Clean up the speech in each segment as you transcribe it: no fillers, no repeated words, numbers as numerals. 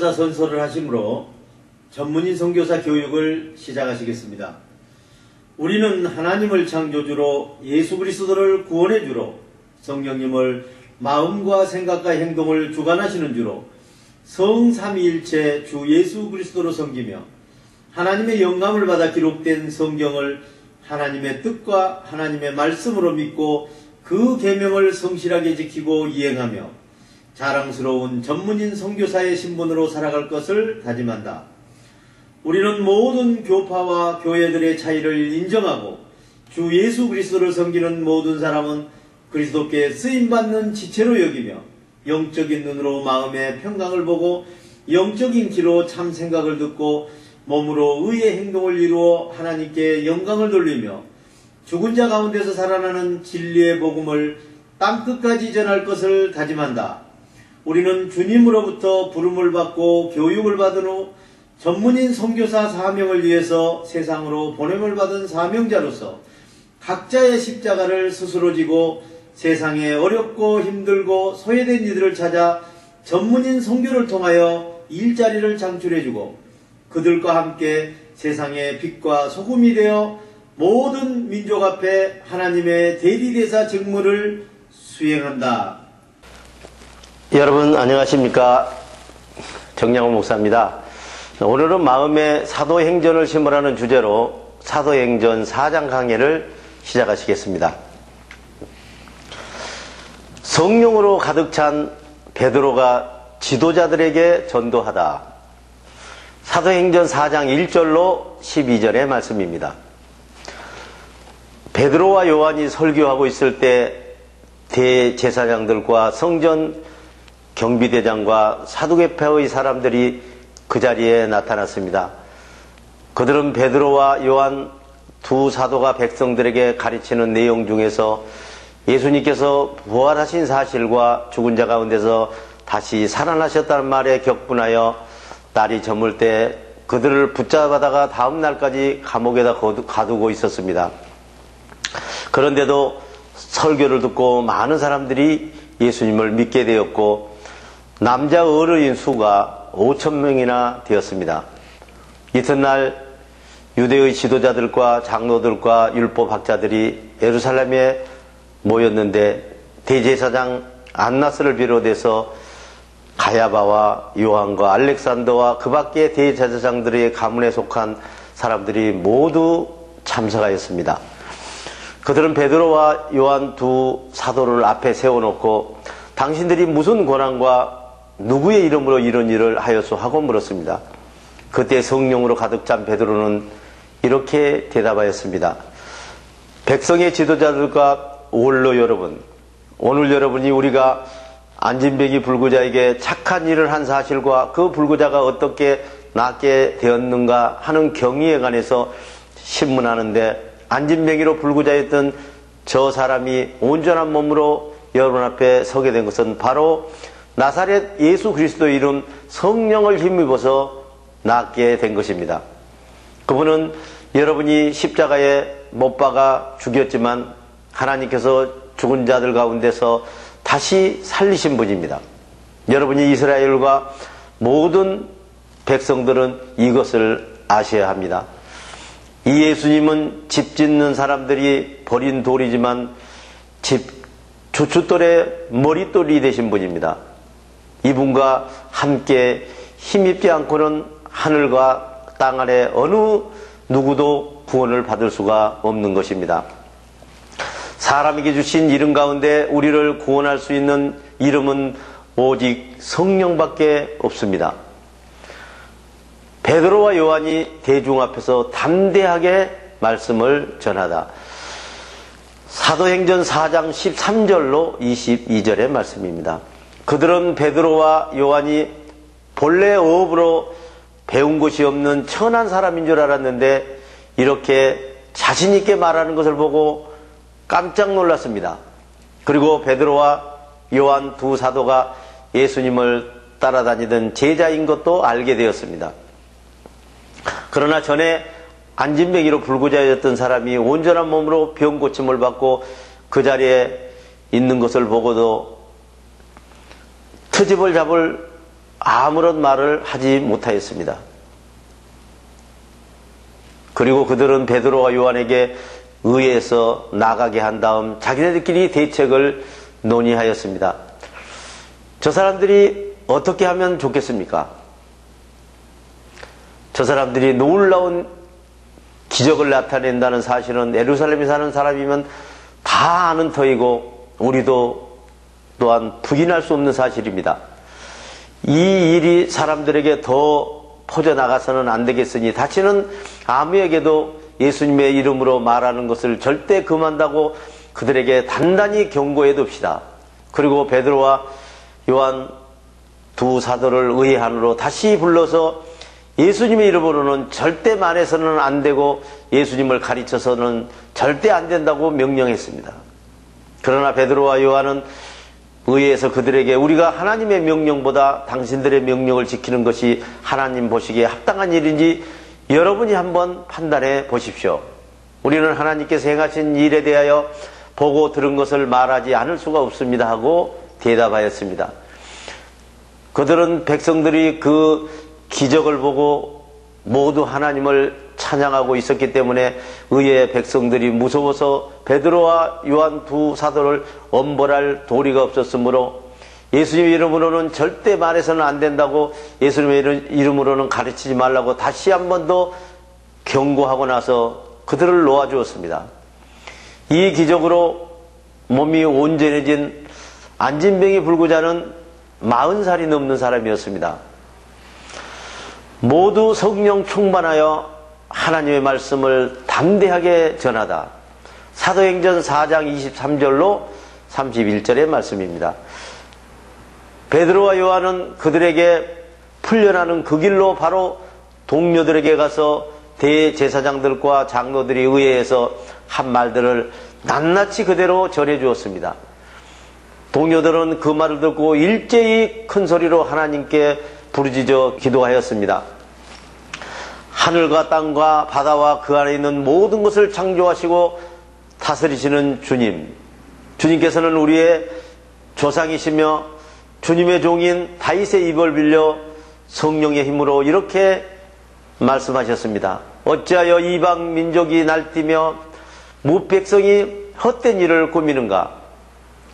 선교사 선서를 하심으로 전문인 선교사 교육을 시작하시겠습니다. 우리는 하나님을 창조주로 예수 그리스도를 구원해주로 성령님을 마음과 생각과 행동을 주관하시는 주로 성삼위일체 주 예수 그리스도로 섬기며 하나님의 영감을 받아 기록된 성경을 하나님의 뜻과 하나님의 말씀으로 믿고 그 계명을 성실하게 지키고 이행하며 자랑스러운 전문인 선교사의 신분으로 살아갈 것을 다짐한다. 우리는 모든 교파와 교회들의 차이를 인정하고 주 예수 그리스도를 섬기는 모든 사람은 그리스도께 쓰임받는 지체로 여기며 영적인 눈으로 마음의 평강을 보고 영적인 귀로 참 생각을 듣고 몸으로 의의 행동을 이루어 하나님께 영광을 돌리며 죽은 자 가운데서 살아나는 진리의 복음을 땅끝까지 전할 것을 다짐한다. 우리는 주님으로부터 부름을 받고 교육을 받은 후 전문인 선교사 사명을 위해서 세상으로 보냄을 받은 사명자로서 각자의 십자가를 스스로 지고 세상에 어렵고 힘들고 소외된 이들을 찾아 전문인 선교를 통하여 일자리를 창출해주고 그들과 함께 세상의 빛과 소금이 되어 모든 민족 앞에 하나님의 대리대사 직무를 수행한다. 여러분 안녕하십니까? 정양훈 목사입니다. 오늘은 마음의 사도행전을 심으라는 주제로 사도행전 4장 강해를 시작하시겠습니다. 성령으로 가득 찬 베드로가 지도자들에게 전도하다. 사도행전 4장 1절로 12절의 말씀입니다. 베드로와 요한이 설교하고 있을 때 대제사장들과 성전 경비대장과 사두개파의 사람들이 그 자리에 나타났습니다. 그들은 베드로와 요한 두 사도가 백성들에게 가르치는 내용 중에서 예수님께서 부활하신 사실과 죽은 자 가운데서 다시 살아나셨다는 말에 격분하여 날이 저물 때 그들을 붙잡아다가 다음 날까지 감옥에다 가두고 있었습니다. 그런데도 설교를 듣고 많은 사람들이 예수님을 믿게 되었고 남자 어르인 수가 5,000명이나 되었습니다. 이튿날 유대의 지도자들과 장로들과 율법학자들이 예루살렘에 모였는데 대제사장 안나스를 비롯해서 가야바와 요한과 알렉산더와 그 밖의 대제사장들의 가문에 속한 사람들이 모두 참석하였습니다. 그들은 베드로와 요한 두 사도를 앞에 세워놓고 당신들이 무슨 권한과 누구의 이름으로 이런 일을 하였소 하고 물었습니다. 그때 성령으로 가득 찬 베드로는 이렇게 대답하였습니다. 백성의 지도자들과 원로 여러분, 오늘 여러분이 우리가 안진뱅이 불구자에게 착한 일을 한 사실과 그 불구자가 어떻게 낫게 되었는가 하는 경위에 관해서 신문하는데 안진뱅이로 불구자였던 저 사람이 온전한 몸으로 여러분 앞에 서게 된 것은 바로 나사렛 예수 그리스도의 이름 성령을 힘입어서 낫게 된 것입니다. 그분은 여러분이 십자가에 못 박아 죽였지만 하나님께서 죽은 자들 가운데서 다시 살리신 분입니다. 여러분이 이스라엘과 모든 백성들은 이것을 아셔야 합니다. 이 예수님은 집 짓는 사람들이 버린 돌이지만 집 주춧돌의 머릿돌이 되신 분입니다. 이분과 함께 힘입지 않고는 하늘과 땅 아래 어느 누구도 구원을 받을 수가 없는 것입니다. 사람에게 주신 이름 가운데 우리를 구원할 수 있는 이름은 오직 성령밖에 없습니다. 베드로와 요한이 대중 앞에서 담대하게 말씀을 전하다. 사도행전 4장 13절로 22절의 말씀입니다. 그들은 베드로와 요한이 본래 어업으로 배운 것이 없는 천한 사람인 줄 알았는데 이렇게 자신 있게 말하는 것을 보고 깜짝 놀랐습니다. 그리고 베드로와 요한 두 사도가 예수님을 따라다니던 제자인 것도 알게 되었습니다. 그러나 전에 안진뱅이로 불구자였던 사람이 온전한 몸으로 병 고침을 받고 그 자리에 있는 것을 보고도 트집을 잡을 아무런 말을 하지 못하였습니다. 그리고 그들은 베드로와 요한에게 의해서 나가게 한 다음 자기네들끼리 대책을 논의하였습니다. 저 사람들이 어떻게 하면 좋겠습니까? 저 사람들이 놀라운 기적을 나타낸다는 사실은 예루살렘에 사는 사람이면 다 아는 터이고 우리도 또한 부인할 수 없는 사실입니다. 이 일이 사람들에게 더 퍼져나가서는 안 되겠으니 다시는 아무에게도 예수님의 이름으로 말하는 것을 절대 금한다고 그들에게 단단히 경고해 둡시다. 그리고 베드로와 요한 두 사도를 의회안으로 다시 불러서 예수님의 이름으로는 절대 말해서는 안 되고 예수님을 가르쳐서는 절대 안 된다고 명령했습니다. 그러나 베드로와 요한은 의회에서 그들에게 우리가 하나님의 명령보다 당신들의 명령을 지키는 것이 하나님 보시기에 합당한 일인지 여러분이 한번 판단해 보십시오. 우리는 하나님께서 행하신 일에 대하여 보고 들은 것을 말하지 않을 수가 없습니다 하고 대답하였습니다. 그들은 백성들이 그 기적을 보고 모두 하나님을 찬양하고 있었기 때문에 의외의 백성들이 무서워서 베드로와 요한 두 사도를 엄벌할 도리가 없었으므로 예수님의 이름으로는 절대 말해서는 안 된다고 예수님의 이름으로는 가르치지 말라고 다시 한 번 더 경고하고 나서 그들을 놓아주었습니다. 이 기적으로 몸이 온전해진 안진병이 불구자는 40살이 넘는 사람이었습니다. 모두 성령 충만하여 하나님의 말씀을 담대하게 전하다. 사도행전 4장 23절로 31절의 말씀입니다. 베드로와 요한은 그들에게 풀려나는 그 길로 바로 동료들에게 가서 대제사장들과 장로들이 의회에서 한 말들을 낱낱이 그대로 전해주었습니다. 동료들은 그 말을 듣고 일제히 큰 소리로 하나님께 부르짖어 기도하였습니다. 하늘과 땅과 바다와 그 안에 있는 모든 것을 창조하시고 다스리시는 주님, 주님께서는 우리의 조상이시며 주님의 종인 다윗의 입을 빌려 성령의 힘으로 이렇게 말씀하셨습니다. 어찌하여 이방 민족이 날뛰며 무백성이 헛된 일을 꾸미는가?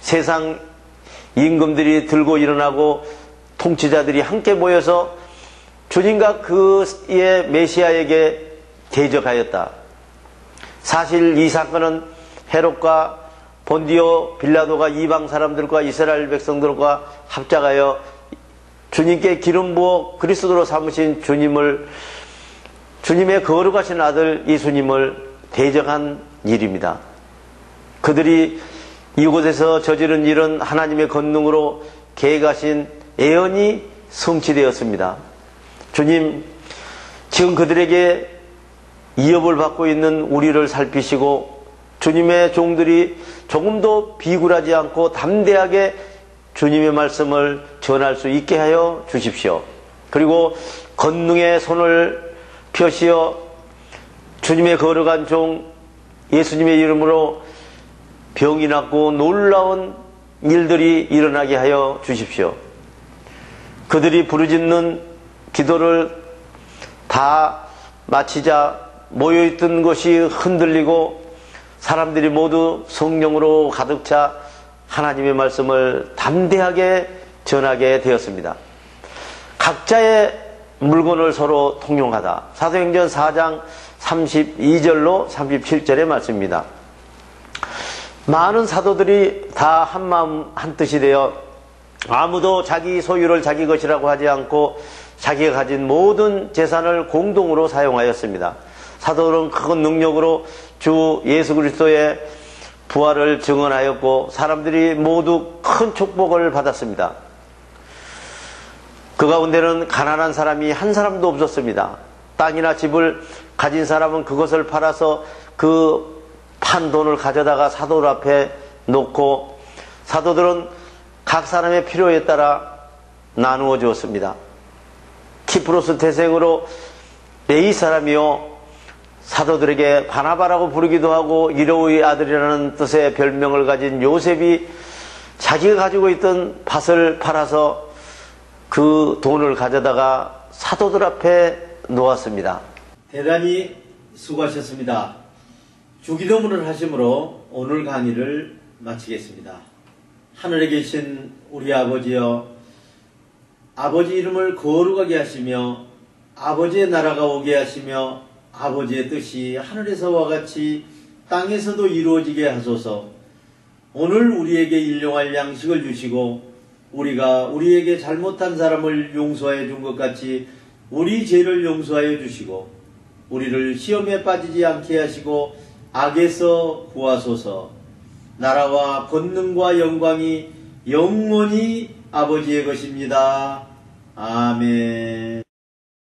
세상 임금들이 들고 일어나고 통치자들이 함께 모여서 주님과 그의 메시아에게 대적하였다. 사실 이 사건은 헤롯과 본디오 빌라도가 이방 사람들과 이스라엘 백성들과 합작하여 주님께 기름 부어 그리스도로 삼으신 주님의 거룩하신 아들 예수님을 대적한 일입니다. 그들이 이곳에서 저지른 일은 하나님의 권능으로 계획하신 예언이 성취되었습니다. 주님, 지금 그들에게 위협을 받고 있는 우리를 살피시고 주님의 종들이 조금도 비굴하지 않고 담대하게 주님의 말씀을 전할 수 있게 하여 주십시오. 그리고 권능의 손을 펴시어 주님의 거룩한 종 예수님의 이름으로 병이 낫고 놀라운 일들이 일어나게 하여 주십시오. 그들이 부르짖는 기도를 다 마치자 모여있던 것이 흔들리고 사람들이 모두 성령으로 가득 차 하나님의 말씀을 담대하게 전하게 되었습니다. 각자의 물건을 서로 통용하다. 사도행전 4장 32절로 37절의 말씀입니다. 많은 사도들이 다 한마음 한뜻이 되어 아무도 자기 소유를 자기 것이라고 하지 않고 자기가 가진 모든 재산을 공동으로 사용하였습니다. 사도들은 큰 능력으로 주 예수 그리스도의 부활을 증언하였고 사람들이 모두 큰 축복을 받았습니다. 그 가운데는 가난한 사람이 한 사람도 없었습니다. 땅이나 집을 가진 사람은 그것을 팔아서 그 판 돈을 가져다가 사도들 앞에 놓고 사도들은 각 사람의 필요에 따라 나누어 주었습니다. 키프로스 태생으로 네이 사람이요 사도들에게 바나바라고 부르기도 하고 이로의 아들이라는 뜻의 별명을 가진 요셉이 자기가 가지고 있던 밭을 팔아서 그 돈을 가져다가 사도들 앞에 놓았습니다. 대단히 수고하셨습니다. 주기도문을 하심으로 오늘 강의를 마치겠습니다. 하늘에 계신 우리 아버지여, 아버지 이름을 거룩하게 하시며 아버지의 나라가 오게 하시며 아버지의 뜻이 하늘에서와 같이 땅에서도 이루어지게 하소서. 오늘 우리에게 일용할 양식을 주시고 우리가 우리에게 잘못한 사람을 용서해 준 것 같이 우리 죄를 용서하여 주시고 우리를 시험에 빠지지 않게 하시고 악에서 구하소서. 나라와 권능과 영광이 영원히 아버지의 것입니다. 아멘.